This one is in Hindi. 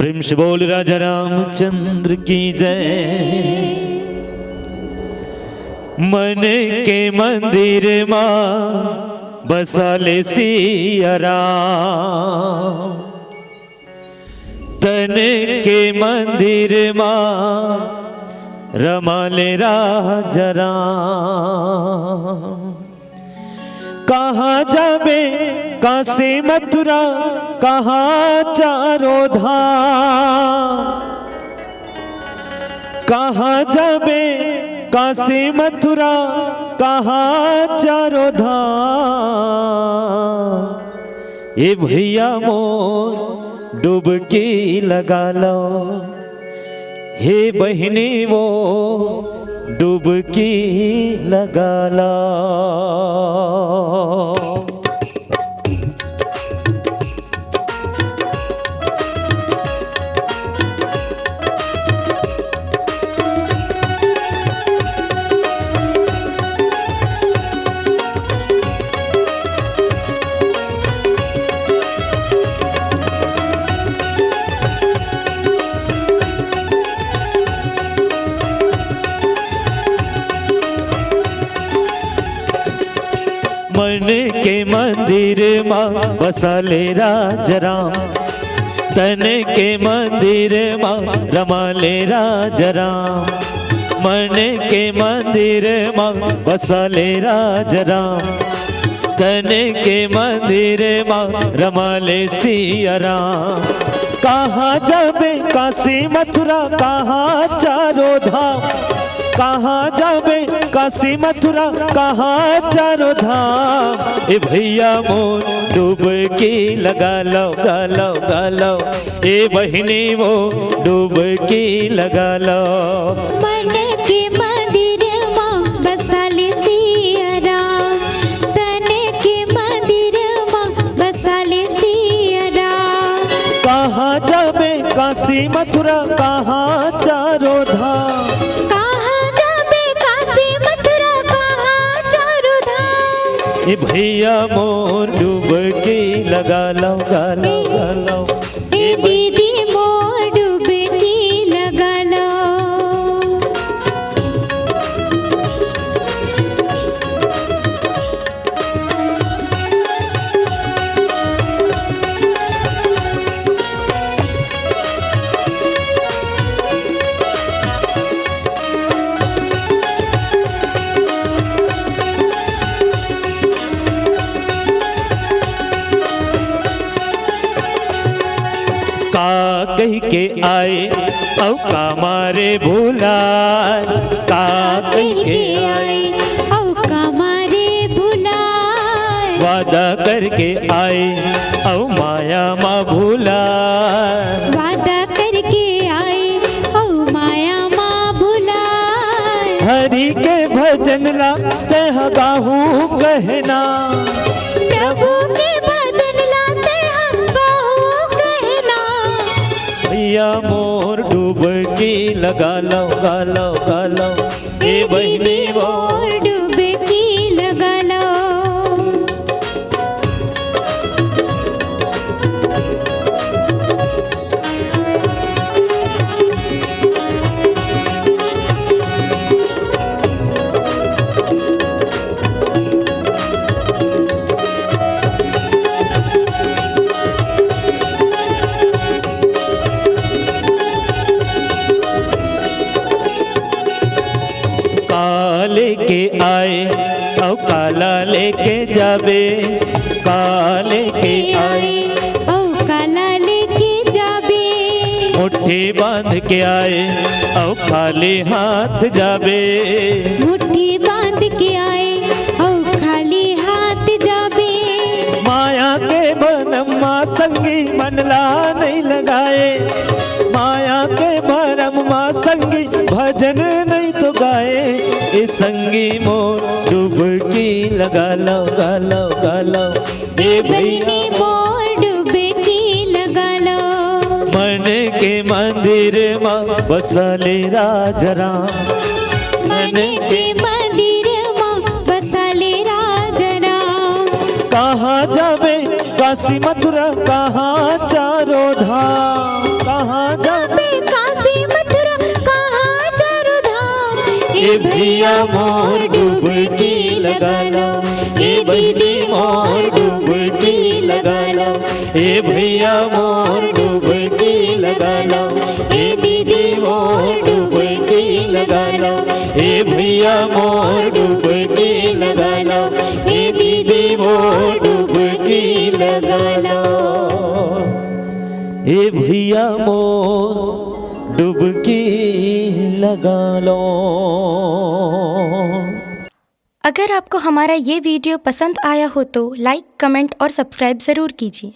प्रेम से बोल राजा रामचंद्र की जय। मन के मंदिर मां बसा ले सिया राम, तन के मंदिर मां रमा ले राजा राम। कहाँ जाबे काशी मथुरा कहाँ चारों धाम, कहाँ जाबे काशी मथुरा कहाँ चारों धाम। ये भैया मोर डुबकी लगा लो, हे बहिनी वो डुबकी लगा लो। मन के मंदिर मां बसा ले राजा राम, तन के मंदिर मां रमा ले राजा राम। मन के मंदिर मां बसा ले राजा राम, तन के मंदिर मां रमा ले सिया राम। कहाँ जाबे काशी मथुरा कहाँ चारों धाम, कहाँ जाबे काशी मथुरा कहाँ चारों धाम। ए भैया मोर डुबकी लगा लो गालो गालो, ए बहिनी वो डुबकी लगा लो। मन के मंदिर मां बसा ले सिया राम, तन के मंदिर मां बसा ले सिया राम। कहाँ जाबे काशी मथुरा कहाँ चारों धाम, ए भैया मोर डुबकी लगा लो गालो गालो, ए दीदी मोर डुबकी लगा लो। का कह के आए औ का मारे भुलाए, का कह के आए औ का मारे भुलाए। वादा करके आए औ माया माँ भुलाए, वादा करके आए औ माया माँ भुलाए। हरि के भजन ला तह गाहू कहना, प्रभु के भजन लाते हम कहूँ कहना। भैया मोर डुबकी लगा लो गालो गालो, ए बहिनी वो मोर डुबकी लगा लो। लेके आए औ काला लेके जाबे, काले के आए औ काला लेके जाबे। मुट्ठी बांध के आए औ खाली हाथ जाबे, मुट्ठी बांध के आए औ खाली हाथ जाबे। माया के भरम संगी मनला नहीं लगाए, माया के भरम संगी भजन नहीं तो गाए। ए संगी मोर डुबकी लगा लो गालो गालो, ए बहिनी मोर डुबकी लगा लो। मन के मंदिर मां बसा ले राजा राम, मन के मंदिर मां बसा ले राजा राम। कहाँ जावे काशी मथुरा कहाँ चारों धाम, कहाँ जावे काशी मथुरा कहाँ चारों धाम। ए भैया मोर डुबकी लगा लो, ए दीदी मोर डुबकी लगा लो, ए भैया मोर डुबकी लगा लो, ए दीदी मोर डुबकी लगा लो, ए भैया मोर डुबकी लगा लो, ए दीदी मोर डुबकी लगा लो, ए भैया मोर डुबकी लगा लो। अगर आपको हमारा ये वीडियो पसंद आया हो तो लाइक, कमेंट और सब्सक्राइब ज़रूर कीजिए।